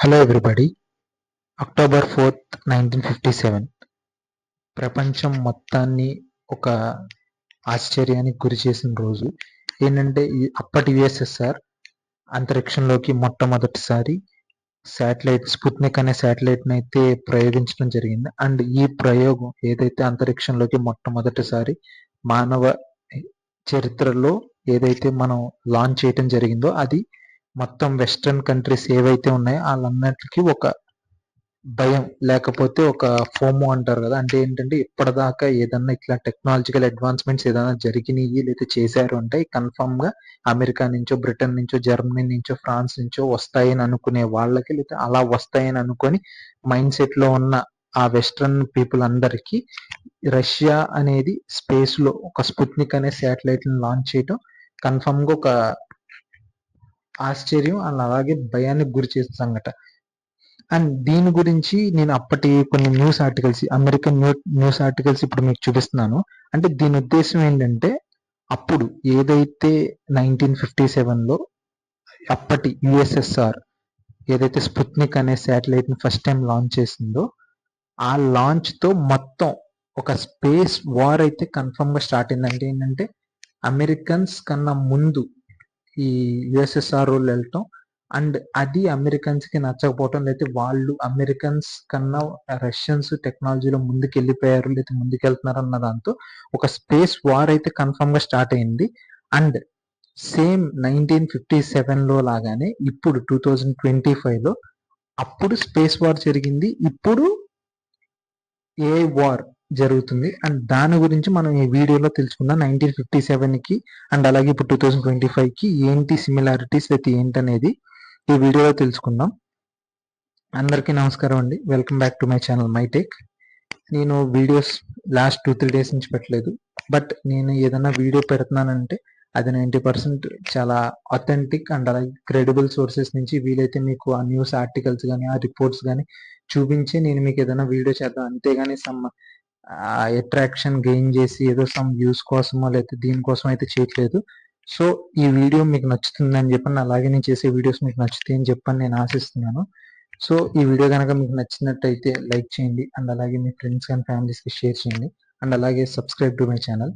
Hello everybody. October 4th 1957 ప్రపంచం మొత్తాన్ని ఒక ఆశ్చర్యానికి గురి చేసిన రోజు. ఏంటంటే అప్పటి యుఎస్ఎస్ఆర్ అంతరిక్షంలోకి మొట్టమొదటిసారి శాటిలైట్ స్పుత్నిక్ అనే శాటిలైట్ని అయితే ప్రయోగించడం జరిగింది. అండ్ ఈ ప్రయోగం ఏదైతే అంతరిక్షంలోకి మొట్టమొదటిసారి మానవ చరిత్రలో ఏదైతే మనం లాంచ్ చేయటం జరిగిందో అది మొత్తం వెస్ట్రన్ కంట్రీస్ ఏవైతే ఉన్నాయో వాళ్ళన్నిటికీ ఒక భయం, లేకపోతే ఒక ఫోమో అంటారు కదా, అంటే ఏంటంటే ఇప్పటిదాకా ఏదన్నా ఇట్లా టెక్నాలజికల్ అడ్వాన్స్మెంట్స్ ఏదైనా జరిగినాయి లేదా చేశారు అంటే కన్ఫామ్ గా అమెరికా నుంచో, బ్రిటన్ నుంచో, జర్మనీ నుంచో, ఫ్రాన్స్ నుంచో వస్తాయని అనుకునే వాళ్ళకి, లేదా అలా వస్తాయని అనుకొని మైండ్ సెట్ లో ఉన్న ఆ వెస్ట్రన్ పీపుల్ అందరికీ రష్యా అనేది స్పేస్ లో ఒక స్పుత్నిక్ అనే శాటిలైట్ లాంచ్ చేయటం కన్ఫామ్ గా ఒక ఆశ్చర్యం అండ్ అలాగే భయానికి గురి చేసే సంఘటన. అండ్ దీని గురించి నేను అప్పటి కొన్ని news articles, American news articles ఇప్పుడు మీకు చూపిస్తున్నాను. అంటే దీని ఉద్దేశం ఏంటంటే అప్పుడు ఏదైతే 1957లో అప్పటి యుఎస్ఎస్ఆర్ ఏదైతే స్పుత్నిక్ అనే శాటిలైట్ ని ఫస్ట్ టైం లాంచ్ చేసిందో ఆ లాంచ్ తో మొత్తం ఒక స్పేస్ వార్ అయితే కన్ఫర్మ్ గా స్టార్ట్ అయింది. అంటే ఏంటంటే అమెరికన్స్ కన్నా ముందు ఈ యుఎస్ఎస్ఆర్ వాళ్ళు వెళ్ళటం, అండ్ అది అమెరికన్స్ కి నచ్చకపోవటం, లేకపోతే వాళ్ళు అమెరికన్స్ కన్నా రష్యన్స్ టెక్నాలజీలో ముందుకు వెళ్ళిపోయారు లేకపోతే ముందుకెళ్తున్నారు అన్న దాంతో ఒక స్పేస్ వార్ అయితే కన్ఫర్మ్ గా స్టార్ట్ అయింది. అండ్ సేమ్ 1957లో లాగానే ఇప్పుడు 2025లో అప్పుడు స్పేస్ వార్ జరిగింది, ఇప్పుడు ఏ వార్ జరుగుతుంది. అండ్ దాని గురించి మనం ఈ వీడియోలో తెలుసుకుందాం. 1957కి అండ్ అలాగే ఇప్పుడు 2025కి ఏంటి సిమిలారిటీస్ అయితే ఏంటనేది ఈ వీడియోలో తెలుసుకుందాం. అందరికీ నమస్కారం అండి, welcome back to my channel MyTech. నేను వీడియోస్ లాస్ట్ 2-3 డేస్ నుంచి పెట్టలేదు, బట్ నేను ఏదైనా వీడియో పెడుతున్నానంటే అది 90% చాలా అథెంటిక్ అండ్ అలాగే క్రెడిబుల్ సోర్సెస్ నుంచి వీలైతే మీకు ఆ న్యూస్ ఆర్టికల్స్ కానీ ఆ రిపోర్ట్స్ కానీ చూపించి నేను మీకు ఏదైనా వీడియో చేద్దాం, అంతేగాని సమ్ అట్రాక్షన్ గెయిన్ చేసి ఏదో సమ్ వ్యూస్ కోసమో లేకపోతే దీనికోసం అయితే చేయట్లేదు. సో ఈ వీడియో మీకు నచ్చుతుందని చెప్పండి, అలాగే నేను చేసే వీడియోస్ మీకు నచ్చుతాయని చెప్పని నేను ఆశిస్తున్నాను. సో ఈ వీడియో కనుక మీకు నచ్చినట్టయితే లైక్ చేయండి, అండ్ అలాగే మీ ఫ్రెండ్స్ అండ్ ఫ్యామిలీస్కి షేర్ చేయండి, అండ్ అలాగే సబ్స్క్రైబ్ టు మై ఛానల్.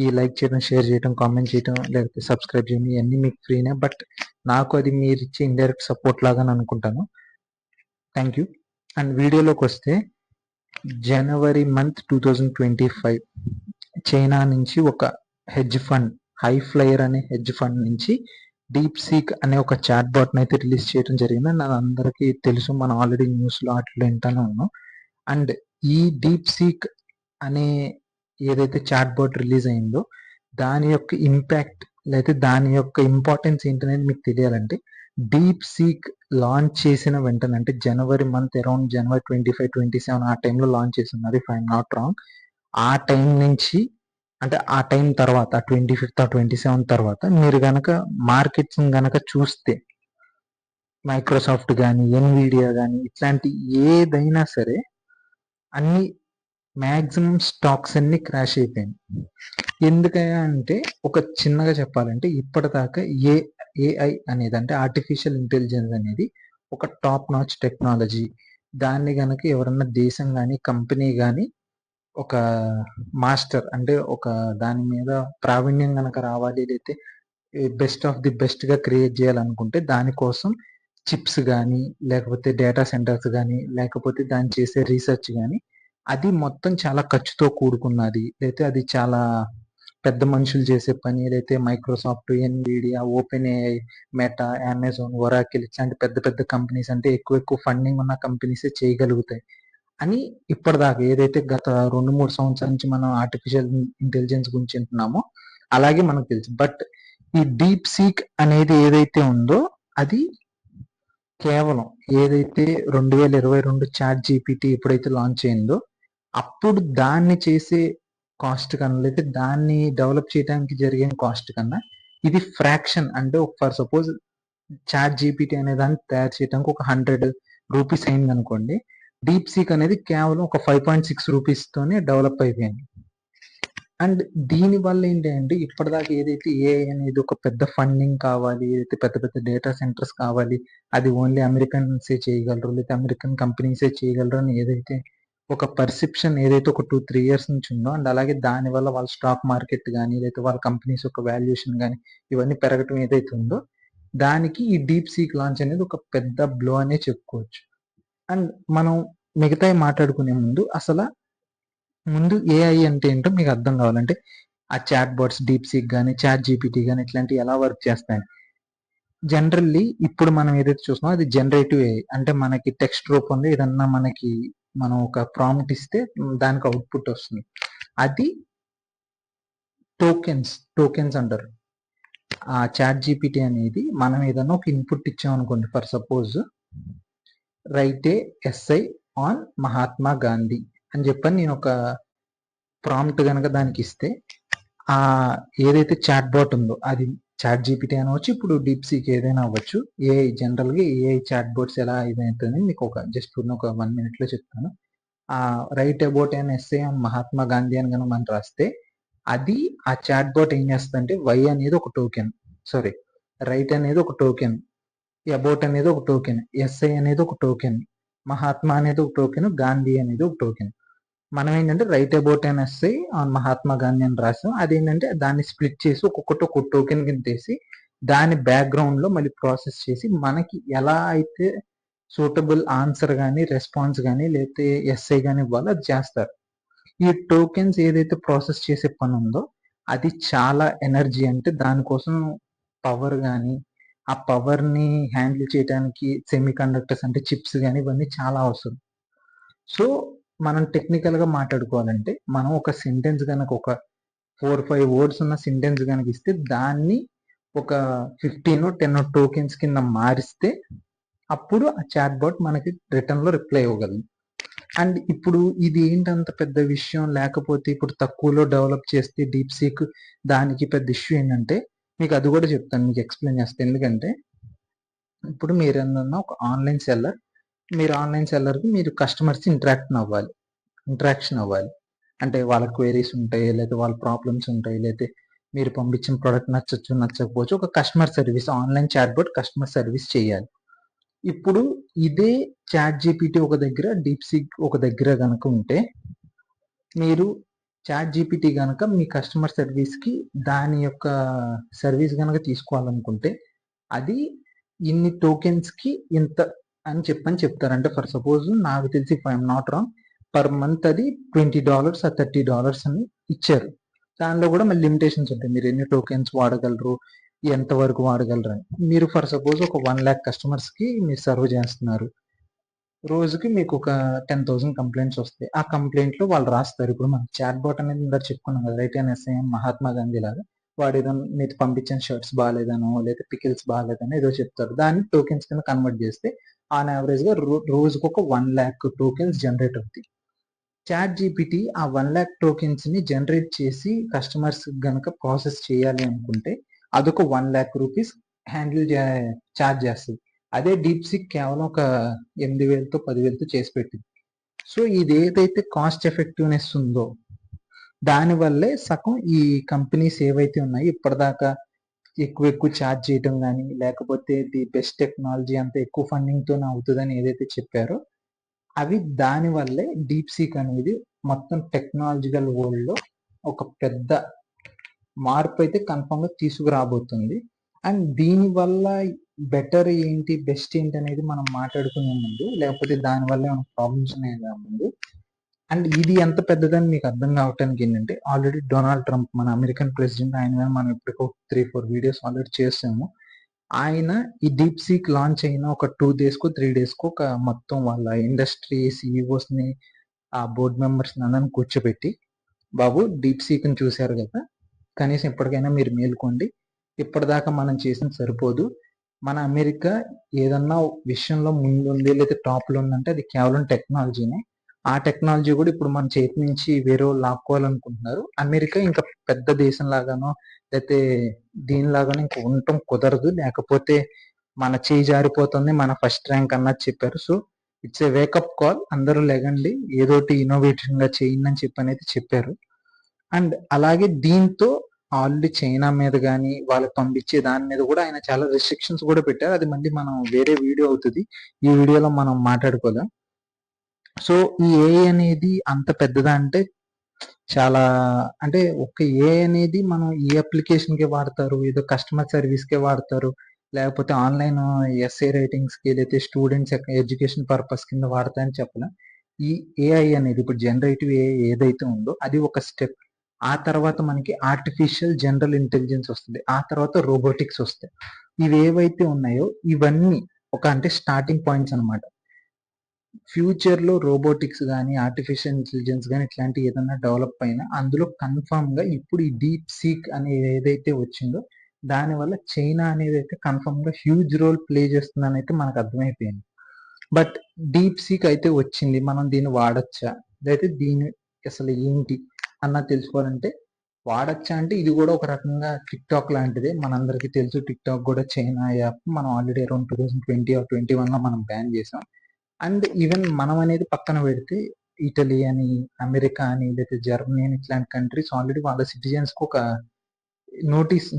ఈ లైక్ చేయడం, షేర్ చేయడం, కామెంట్ చేయడం, లేకపోతే సబ్స్క్రైబ్ చేయడం ఇవన్నీ మీకు ఫ్రీనే, బట్ నాకు అది మీరు ఇచ్చే ఇండైరెక్ట్ సపోర్ట్ లాగా అనుకుంటాను. Thank you. అండ్ వీడియోలోకి వస్తే జనవరి మంత్ 2025 చైనా నుంచి ఒక హెడ్జ్ ఫండ్, హై ఫ్లైయర్ అనే హెడ్జ్ ఫండ్ నుంచి డీప్ సీక్ అనే ఒక చాట్ బాట్ అయితే రిలీజ్ చేయడం జరిగింది. అండ్ అందరికీ తెలుసు, మనం ఆల్రెడీ న్యూస్లో అట్లా వింటానే ఉన్నాం. అండ్ ఈ డీప్ సీక్ అనే ఏదైతే చాట్ బాట్ రిలీజ్ అయిందో దాని యొక్క ఇంపాక్ట్ లేకపోతే దాని యొక్క ఇంపార్టెన్స్ ఏంటనేది మీకు తెలియాలంటే డీప్ సీక్ లాంచ్ చేసిన వెంటనే, అంటే జనవరి మంత్ అరౌండ్ జనవరి 25-27 ఆ టైంలో లాంచ్ చేస్తున్నారు ఇఫ్ ఐఎమ్ నాట్ రాంగ్. ఆ టైం నుంచి, అంటే ఆ టైం తర్వాత 25th or 27 తర్వాత మీరు గనక మార్కెట్స్ గనక చూస్తే మైక్రోసాఫ్ట్ కానీ, ఎన్విడియా కానీ, ఇట్లాంటి ఏదైనా సరే అన్ని మ్యాక్సిమం స్టాక్స్ అన్ని క్రాష్ అయిపోయింది. ఎందుకయ్యా అంటే ఒక చిన్నగా చెప్పాలంటే ఇప్పటిదాకా ఏఐ అనేది, అంటే ఆర్టిఫిషియల్ ఇంటెలిజెన్స్ అనేది ఒక టాప్ నాచ్ టెక్నాలజీ. దాన్ని గనక ఎవరన్నా దేశం కానీ కంపెనీ కానీ ఒక మాస్టర్, అంటే ఒక దాని మీద ప్రావీణ్యం గనక రావాలి, లేకపోతే బెస్ట్ ఆఫ్ ది బెస్ట్ గా క్రియేట్ చేయాలనుకుంటే దానికోసం చిప్స్ కానీ, లేకపోతే డేటా సెంటర్స్ కానీ, లేకపోతే దాన్ని చేసే రీసెర్చ్ కానీ అది మొత్తం చాలా ఖర్చుతో కూడుకున్నది, లేకపోతే అది చాలా పెద్ద మనుషులు చేసే పని, లేకపోతే Microsoft, Nvidia, open AI, meta, Amazon, Oracle ఇట్లాంటి పెద్ద పెద్ద కంపెనీస్, అంటే ఎక్కువ ఫండింగ్ ఉన్న కంపెనీసే చేయగలుగుతాయి అని ఇప్పటిదాకా ఏదైతే గత 2-3 సంవత్సరాల నుంచి మనం ఆర్టిఫిషియల్ ఇంటెలిజెన్స్ గురించి వింటున్నామో అలాగే మనకు తెలుసు. బట్ ఈ డీప్ సీక్ అనేది ఏదైతే ఉందో అది కేవలం ఏదైతే 2022 చాట్ జీపీటీ ఎప్పుడైతే లాంచ్ అయిందో అప్పుడు దాన్ని చేసే కాస్ట్ కన్నా, లేకపోతే దాన్ని డెవలప్ చేయడానికి జరిగిన కాస్ట్ కన్నా ఇది ఫ్రాక్షన్. అంటే ఫర్ సపోజ్ చాట్ జీపీటీ అనే దాన్ని తయారు చేయడానికి ఒక 100 రూపీస్ అయింది అనుకోండి, డీప్ సీక్ అనేది కేవలం ఒక 5.6 రూపీస్ తోనే డెవలప్ అయిపోయింది. అండ్ దీని వల్ల ఏంటంటే ఇప్పటిదాకా ఏదైతే ఏఐ అనేది ఒక పెద్ద ఫండింగ్ కావాలి, ఏదైతే పెద్ద పెద్ద డేటా సెంటర్స్ కావాలి, అది ఓన్లీ అమెరికన్సే చేయగలరు, లేదా అమెరికన్ కంపెనీసే చేయగలరు అని ఏదైతే ఒక పర్సెప్షన్ ఏదైతే ఒక 2-3 ఇయర్స్ నుంచి ఉందో, అండ్ అలాగే దానివల్ల వాళ్ళ స్టాక్ మార్కెట్ కానీ, లేదా వాళ్ళ కంపెనీస్ యొక్క వాల్యుయేషన్ కానీ ఇవన్నీ పెరగటం ఏదైతే ఉందో, దానికి ఈ డీప్ సీక్ లాంచ్ అనేది ఒక పెద్ద బ్లో అనే చెప్పుకోవచ్చు. అండ్ మనం మిగతాయి మాట్లాడుకునే ముందు ఏఐ అంటే ఏంటో మీకు అర్థం కావాలంటే ఆ చాట్ బాట్స్ డీప్ సీక్ కానీ చాట్ జీపీటీ కానీ ఇట్లాంటివి ఎలా వర్క్ చేస్తాయి. జనరల్లీ ఇప్పుడు మనం ఏదైతే చూస్తున్నామో అది జనరేటివ్ ఏఐ, అంటే మనకి టెక్స్ట్ రూపంలో ఏదన్నా మనం ఒక ప్రాంప్ట్ ఇస్తే దానికి అవుట్పుట్ వస్తుంది. అది టోకెన్స్ అంటారు. ఆ చాట్ జీపీటీ అనేది మనం ఏదన్నా ఒక ఇన్పుట్ ఇచ్చామనుకోండి, for suppose write a essay on Mahatma Gandhi అని చెప్పని నేను ఒక ప్రాంప్ట్ కనుక దానికి ఇస్తే, ఆ ఏదైతే చాట్ బాట్ ఉందో అది చాట్ జీపీటీ అనవచ్చు, ఇప్పుడు డీప్ సీక్ ఏదైనా అవ్వచ్చు. జనరల్గా ఏఐ చాట్ బాట్స్ ఎలా ఇదవుతుంది మీకు జస్ట్ ఒక 1 minute లో చెప్తాను. ఆ write about and essay on Mahatma Gandhi అని కనుక మనం రాస్తే, అది ఆ చాట్ బాట్ ఏం చేస్తుందంటే వై అనేది ఒక టోకెన్, సారీ రైట్ అనేది ఒక టోకెన్, అబౌట్ అనేది ఒక టోకెన్, ఎస్ఐ అనేది ఒక టోకెన్, మహాత్మా అనేది ఒక టోకెన్, గాంధీ అనేది ఒక టోకెన్. మనం ఏంటంటే right about and SI on Mahatma Gandhi అని రాసాం. అదేంటంటే దాన్ని స్ప్లిట్ చేసి ఒక్కొక్కటి ఒక టోకెన్ కింద తీసి దాని బ్యాక్గ్రౌండ్ లో మళ్ళీ ప్రాసెస్ చేసి మనకి ఎలా అయితే సూటబుల్ ఆన్సర్ కానీ రెస్పాన్స్ కానీ లేకపోతే ఎస్ఐ కానీ ఇవ్వాలో అది చేస్తారు. ఈ టోకెన్స్ ఏదైతే ప్రాసెస్ చేసే పని ఉందో అది చాలా ఎనర్జీ, అంటే దానికోసం పవర్ కానీ ఆ పవర్ ని హ్యాండిల్ చేయడానికి సెమీ కండక్టర్స్ అంటే చిప్స్ కానీ ఇవన్నీ చాలా అవసరం. సో మనం టెక్నికల్ గా మాట్లాడుకోవాలంటే మనం ఒక సెంటెన్స్ కనుక ఒక 4-5 వర్డ్స్ ఉన్న సెంటెన్స్ కనుక ఇస్తే దాన్ని ఒక 15-10 టోకెన్స్ కింద మారిస్తే అప్పుడు ఆ చాట్ బాట్ మనకి రిటర్న్ లో రిప్లై ఇవ్వగలదు. అండ్ ఇప్పుడు ఇది ఏంటంత పెద్ద విషయం లేకపోతే ఇప్పుడు తక్కువలో డెవలప్ చేస్తే డీప్ సీక్ దానికి పెద్ద ఇష్యూ ఏంటంటే మీకు అది కూడా చెప్తాను, మీకు ఎక్స్ప్లెయిన్ చేస్తాను. ఎందుకంటే ఇప్పుడు మీరు ఏమన్నా ఒక ఆన్లైన్ సెల్లర్, మీరు ఆన్లైన్ సెల్లర్కి మీరు కస్టమర్స్ ఇంటరాక్షన్ అవ్వాలి. అంటే వాళ్ళ క్వైరీస్ ఉంటాయి, లేదా వాళ్ళ ప్రాబ్లమ్స్ ఉంటాయి, లేదా మీరు పంపించిన ప్రోడక్ట్ నచ్చకపోవచ్చు, ఒక customer service online chat bot customer service చేయాలి. ఇప్పుడు ఇదే చాట్ జీపీటీ ఒక దగ్గర, డీప్ సీక్ ఒక దగ్గర కనుక ఉంటే, మీరు చాట్ జీపీటీ కనుక మీ కస్టమర్ సర్వీస్కి దాని యొక్క సర్వీస్ కనుక తీసుకోవాలనుకుంటే అది ఇన్ని టోకెన్స్కి ఇంత అని చెప్తారు. అంటే ఫర్ సపోజ్ నాకు తెలిసి if I'm not wrong per month అది $20 ఆ $30 అని ఇచ్చారు. దానిలో కూడా మళ్ళీ లిమిటేషన్స్ ఉంటాయి, మీరు ఎన్ని టోకెన్స్ వాడగలరు, ఎంత వరకు వాడగలరు అని. మీరు ఫర్ సపోజ్ ఒక 1 lakh కస్టమర్స్కి మీరు సర్వ్ చేస్తున్నారు, రోజుకి మీకు ఒక 10,000 కంప్లైంట్స్ వస్తాయి. ఆ కంప్లైంట్లో వాళ్ళు రాస్తారు. ఇప్పుడు మనం చాట్ బాట్ అనేది ఇందాక చెప్పుకున్నాం కదా, right and SI Mahatma Gandhi లాగా, వాడు ఏదో మీరు పంపించిన షర్ట్స్ బాగాలేదనో లేదా పికిల్స్ బాగాలేదనో ఏదో చెప్తారు. దాన్ని టోకెన్స్ కింద కన్వర్ట్ చేస్తే ఆన్ యావరేజ్ గా రోజుకు ఒక 1 lakh టోకెన్స్ జనరేట్ అవుతాయి. చాట్ జీపీటీ ఆ 1 lakh టోకెన్స్ ని జనరేట్ చేసి కస్టమర్స్ గనక ప్రాసెస్ చేయాలి అనుకుంటే అదొక 1 lakh రూపీస్ ఛార్జ్ చేస్తుంది. అదే డీప్ సీక్ కేవలం ఒక 8,000తో 10,000తో చేసి పెట్టింది. సో ఇది ఏదైతే కాస్ట్ ఎఫెక్టివ్నెస్ ఉందో దానివల్లే సగం ఈ కంపెనీస్ ఏవైతే ఉన్నాయో ఇప్పటిదాకా ఎక్కువ ఛార్జ్ చేయడం కానీ, లేకపోతే ది బెస్ట్ టెక్నాలజీ అంత ఎక్కువ ఫండింగ్ తోనే అవుతుందని ఏదైతే చెప్పారో అవి దాని వల్లే డీప్ సీక్ అనేది మొత్తం టెక్నాలజికల్ వరల్డ్ లో ఒక పెద్ద మార్పు అయితే కన్ఫర్మ్ గా తీసుకురాబోతుంది. అండ్ దీని వల్ల బెటర్ ఏంటి బెస్ట్ ఏంటి అనేది మనం మాట్లాడుకునే ముందు, లేకపోతే దాని వల్ల ఏమైనా ప్రాబ్లమ్స్ ఉన్నాయా ముందు, అండ్ ఇది ఎంత పెద్దదని మీకు అర్థం కావటానికి ఏంటంటే ఆల్రెడీ డొనాల్డ్ ట్రంప్ మన అమెరికన్ ప్రెసిడెంట్, ఆయన మీద మనం ఇప్పటికో 3-4 వీడియోస్ ఆల్రెడీ చేసాము. ఆయన ఈ డీప్ సీక్ లాంచ్ అయిన ఒక 2 days కో 3 days కో ఒక మొత్తం వాళ్ళ ఇండస్ట్రీ సిఇఓస్ ని ఆ బోర్డ్ మెంబర్స్ అందరిని కూర్చోబెట్టి, బాబు డీప్ సీక్ ని చూశారు కదా, కనీసం ఇప్పటికైనా మీరు మేల్కోండి, ఇప్పటిదాకా మనం చేసిన సరిపోదు, మన అమెరికా ఏదన్నా విషయంలో ముందుంది లేదా టాప్ లో ఉందంటే అది కేవలం టెక్నాలజీనే. ఆ టెక్నాలజీ కూడా ఇప్పుడు మన చేతి నుంచి వేరే వాళ్ళు లాక్కోవాలనుకుంటున్నారు. అమెరికా ఇంకా పెద్ద దేశం లాగానో లేకపోతే దీనిలాగానో ఇంకా ఉండటం కుదరదు, లేకపోతే మన చేయి జారిపోతుంది, మన ఫస్ట్ ర్యాంక్ అన్నది చెప్పారు. So it's a wake up call, అందరూ లెగండి, ఏదోటి ఇన్నోవేటివ్ గా చేయండి అని చెప్పి అనేది చెప్పారు. అండ్ అలాగే దీంతో ఆల్రెడీ చైనా మీద కానీ వాళ్ళకి పంపించే దాని మీద కూడా ఆయన చాలా రెస్ట్రిక్షన్స్ కూడా పెట్టారు. అది మళ్ళీ మనం వేరే వీడియో అవుతుంది, ఈ వీడియోలో మనం మాట్లాడుకోదాం. సో ఈ ఏఐ అనేది అంత పెద్దదా అంటే చాలా, అంటే ఒక ఏఐ అనేది మనం ఏ అప్లికేషన్కి వాడతారు, ఏదో కస్టమర్ సర్వీస్కే వాడతారు, లేకపోతే ఆన్లైన్ ఎస్ఏ రైటింగ్స్కి, లేకపోతే స్టూడెంట్స్ ఎడ్యుకేషన్ పర్పస్ కింద వాడతాయని చెప్పలేం. ఈ ఏఐ అనేది ఇప్పుడు జనరేటివ్ ఏఐ ఏదైతే ఉందో అది ఒక స్టెప్. ఆ తర్వాత మనకి ఆర్టిఫిషియల్ జనరల్ ఇంటెలిజెన్స్ వస్తుంది, ఆ తర్వాత రోబోటిక్స్ వస్తాయి. ఇవి ఏవైతే ఉన్నాయో ఇవన్నీ ఒక అంటే స్టార్టింగ్ పాయింట్స్ అనమాట. ఫ్యూచర్లో రోబోటిక్స్ కానీ ఆర్టిఫిషియల్ ఇంటెలిజెన్స్ కానీ ఇట్లాంటి ఏదైనా డెవలప్ అయినా అందులో కన్ఫామ్గా ఇప్పుడు ఈ డీప్ సీక్ అనేది ఏదైతే వచ్చిందో దానివల్ల చైనా అనేది అయితే కన్ఫామ్గా హ్యూజ్ రోల్ ప్లే చేస్తుందని అయితే మనకు అర్థమైపోయింది. బట్ డీప్ సీక్ అయితే వచ్చింది, మనం దీన్ని వాడచ్చా, అయితే దీని అసలు ఏంటి అన్న తెలుసుకోవాలంటే వాడచ్చా అంటే ఇది కూడా ఒక రకంగా టిక్ టాక్ లాంటిదే. మనందరికీ తెలుసు టిక్ టాక్ కూడా చైనా యాప్. మనం ఆల్రెడీ అరౌండ్ 2020 ఆర్ 21లో మనం బ్యాన్ చేసాం. అండ్ ఈవెన్ మనం అనేది పక్కన పెడితే ఇటలీ అని, అమెరికా అని, లేకపోతే జర్మనీ అని ఇట్లాంటి కంట్రీస్ ఆల్రెడీ వాళ్ళ సిటిజన్స్కి ఒక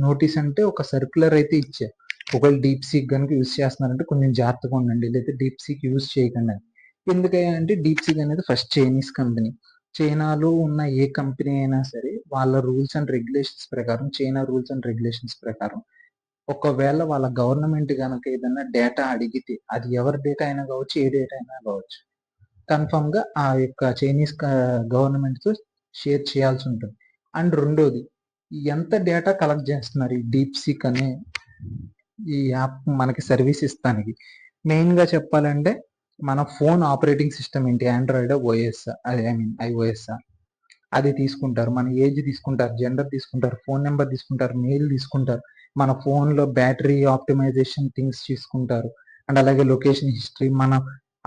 నోటీస్ అంటే ఒక సర్క్యులర్ అయితే ఇచ్చారు. ఒకవేళ డీప్ సీక్ కనుక యూజ్ చేస్తున్నారంటే కొంచెం జాగ్రత్తగా ఉండండి, లేకపోతే డీప్ సీక్ యూజ్ చేయకండి అని. ఎందుకంటే డీప్ సీక్ అనేది ఫస్ట్ చైనీస్ కంపెనీ. చైనాలో ఉన్న ఏ కంపెనీ అయినా సరే వాళ్ళ రూల్స్ అండ్ రెగ్యులేషన్స్ ప్రకారం, చైనా రూల్స్ అండ్ రెగ్యులేషన్స్ ప్రకారం ఒకవేళ వాళ్ళ గవర్నమెంట్ కనుక ఏదైనా డేటా అడిగితే అది ఎవరి డేటా అయినా కావచ్చు, ఏ డేటా అయినా కావచ్చు, కన్ఫామ్ గా ఆ యొక్క చైనీస్ గవర్నమెంట్ తో షేర్ చేయాల్సి ఉంటుంది. అండ్ రెండోది, ఎంత డేటా కలెక్ట్ చేస్తున్నారు ఈ డీప్ సీక్ అనే ఈ యాప్ మనకి సర్వీస్ ఇస్తానికి. మెయిన్ గా చెప్పాలంటే మన ఫోన్ ఆపరేటింగ్ సిస్టమ్ ఏంటి, Android OS, I mean iOS, అది తీసుకుంటారు, మన ఏజ్ తీసుకుంటారు, జెండర్ తీసుకుంటారు, ఫోన్ నెంబర్ తీసుకుంటారు, మెయిల్ తీసుకుంటారు, మన ఫోన్లో బ్యాటరీ ఆప్టిమైజేషన్ థింగ్స్ తీసుకుంటారు, అండ్ అలాగే లొకేషన్ హిస్టరీ, మన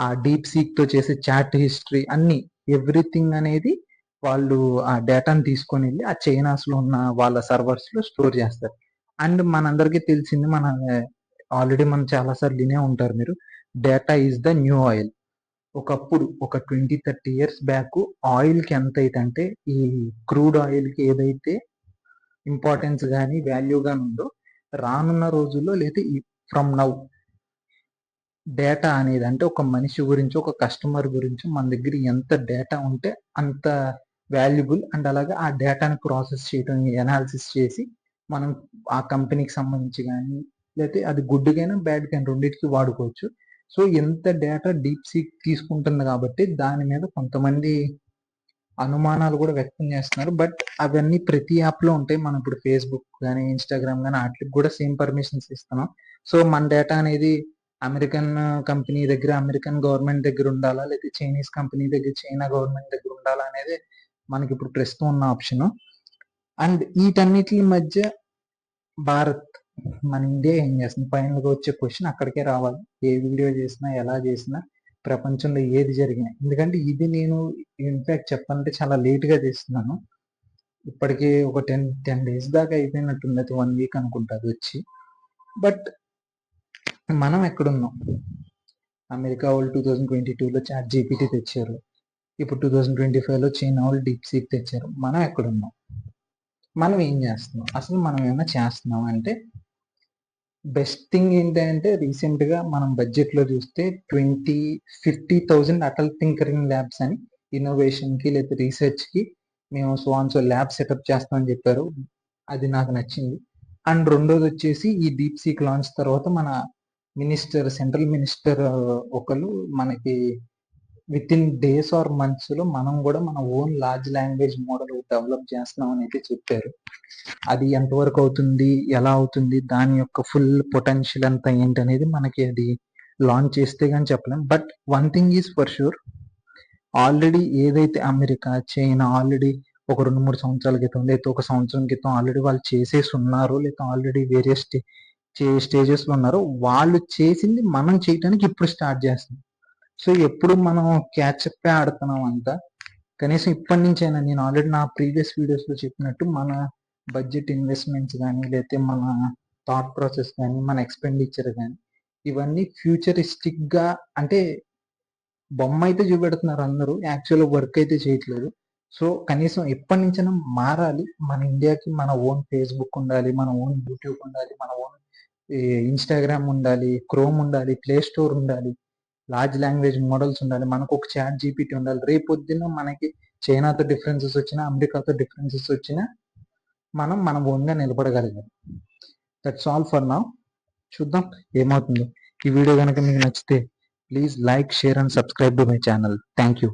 ఆ డీప్ సీక్ తో చేసే చాట్ హిస్టరీ, అన్ని ఎవ్రీథింగ్ అనేది వాళ్ళు ఆ డేటాను తీసుకొని వెళ్ళి ఆ చైనాస్లో ఉన్న వాళ్ళ సర్వర్స్లో స్టోర్ చేస్తారు. అండ్ మనందరికీ తెలిసింది, మన ఆల్రెడీ మనం చాలాసార్లు వినే ఉంటారు మీరు, data is the new oil. ఒకప్పుడు ఒక 20-30 ఇయర్స్ బ్యాక్ ఆయిల్కి ఎంత అయితే అంటే ఈ క్రూడ్ ఆయిల్కి ఏదైతే ఇంపార్టెన్స్ కానీ వాల్యూ కానీ ఉందో, రానున్న రోజుల్లో లేదా ఫ్రమ్ నౌ డేటా అనేది అంటే ఒక మనిషి గురించి, ఒక కస్టమర్ గురించి మన దగ్గర ఎంత డేటా ఉంటే అంత వాల్యుబుల్. అండ్ అలాగే ఆ డేటాని ప్రాసెస్ చేయడం, ఎనాలిసిస్ చేసి మనం ఆ కంపెనీకి సంబంధించి కానీ, లేకపోతే అది గుడ్డుకైనా బ్యాడ్కైనా రెండింటికి వాడుకోవచ్చు. సో ఎంత డేటా డీప్ సీక్ తీసుకుంటుంది కాబట్టి దాని మీద కొంతమంది అనుమానాలు కూడా వ్యక్తం చేస్తున్నారు. బట్ అవన్నీ ప్రతి యాప్లో ఉంటాయి. మనం ఇప్పుడు ఫేస్బుక్ కానీ, ఇన్స్టాగ్రామ్ కానీ వాటికి కూడా సేమ్ పర్మిషన్స్ ఇస్తున్నాం. సో మన డేటా అనేది అమెరికన్ కంపెనీ దగ్గర, అమెరికన్ గవర్నమెంట్ దగ్గర ఉండాలా, లేదా చైనీస్ కంపెనీ దగ్గర, చైనా గవర్నమెంట్ దగ్గర ఉండాలా అనేది మనకి ఇప్పుడు ప్రస్తుతం ఉన్న ఆప్షన్. అండ్ వీటన్నిటి మధ్య భారత్, మన ఇండియా ఏం చేస్తుంది, ఫైనల్గా వచ్చే క్వశ్చన్ అక్కడికే రావాలి. ఏ వీడియో చేసినా, ఎలా చేసినా, ప్రపంచంలో ఏది జరిగినా, ఎందుకంటే ఇది నేను ఇన్ఫాక్ట్ చెప్పాలంటే చాలా లేట్గా చేస్తున్నాను. ఇప్పటికీ ఒక 10 days దాకా అయిపోయినట్టుంది, అది 1 week అనుకుంటా అది వచ్చి. బట్ మనం ఎక్కడున్నాం, అమెరికా వాళ్ళు 2022లో చాట్ జీపీటీ తెచ్చారు, ఇప్పుడు 2025లో చైనా వాళ్ళు డీప్ సీక్ తెచ్చారు. మనం ఎక్కడున్నాం, మనం ఏం చేస్తున్నాం, అసలు మనం ఏమైనా చేస్తున్నాం అంటే బెస్ట్ థింగ్ ఏంటంటే రీసెంట్గా మనం బడ్జెట్లో చూస్తే 50,000 అటల్ థింకరింగ్ ల్యాబ్స్ అని ఇన్నోవేషన్కి లేదా రీసెర్చ్కి మేము సో ల్యాబ్ సెటప్ చేస్తామని చెప్పారు. అది నాకు నచ్చింది. అండ్ రెండోది వచ్చేసి ఈ డీప్ సీక్ లాంచ్ తర్వాత మన సెంట్రల్ మినిస్టర్ ఒకరు మనకి విత్ ఇన్ డేస్ ఆర్ మంత్స్లో మనం కూడా మన own large language model develop చేస్తున్నామని అయితే చెప్పారు. అది ఎంతవరకు అవుతుంది, ఎలా అవుతుంది, దాని యొక్క ఫుల్ పొటెన్షియల్ అంతా ఏంటనేది మనకి అది లాంచ్ చేస్తే కానీ చెప్పలేం. But one thing is for sure, already ఏదైతే అమెరికా, చైనా ఆల్రెడీ ఒక 2-3 సంవత్సరాల క్రితం, లేదా ఒక సంవత్సరం క్రితం ఆల్రెడీ వాళ్ళు చేసేసి ఉన్నారు, లేదా ఆల్రెడీ వేరియస్ స్టేజెస్లో ఉన్నారు, వాళ్ళు చేసింది మనం చేయడానికి ఇప్పుడు స్టార్ట్ చేస్తాం. సో ఎప్పుడు మనం క్యాచప్ ఆడుతున్నాం అంతా. కనీసం ఇప్పటి నుంచైనా, నేను ఆల్రెడీ నా ప్రీవియస్ వీడియోస్లో చెప్పినట్టు, మన బడ్జెట్ ఇన్వెస్ట్మెంట్స్ కానీ, లేకపోతే మన థాట్ ప్రాసెస్ కానీ, మన ఎక్స్పెండిచర్ కానీ, ఇవన్నీ ఫ్యూచరిస్టిక్గా, అంటే బొమ్మ అయితే చూపెడుతున్నారు అందరూ, యాక్చువల్ వర్క్ అయితే చేయట్లేదు. సో కనీసం ఎప్పటి నుంచైనా మారాలి. మన ఇండియాకి మన ఓన్ ఫేస్బుక్ ఉండాలి, మన ఓన్ యూట్యూబ్ ఉండాలి, మన ఓన్ ఇన్స్టాగ్రామ్ ఉండాలి, క్రోమ్ ఉండాలి, ప్లే స్టోర్ ఉండాలి, లార్జ్ లాంగ్వేజ్ మోడల్స్ ఉండాలి, మనకు ఒక చాట్ జీపీటీ ఉండాలి. రేపొద్దున మనకి చైనాతో డిఫరెన్సెస్ వచ్చినా, అమెరికాతో డిఫరెన్సెస్ వచ్చినా మనం ఓన్గా నిలబడగలిగాం. That's all for now. చూద్దాం ఏమవుతుందో. ఈ వీడియో కనుక మీకు నచ్చితే please like, share and subscribe to my channel. Thank you.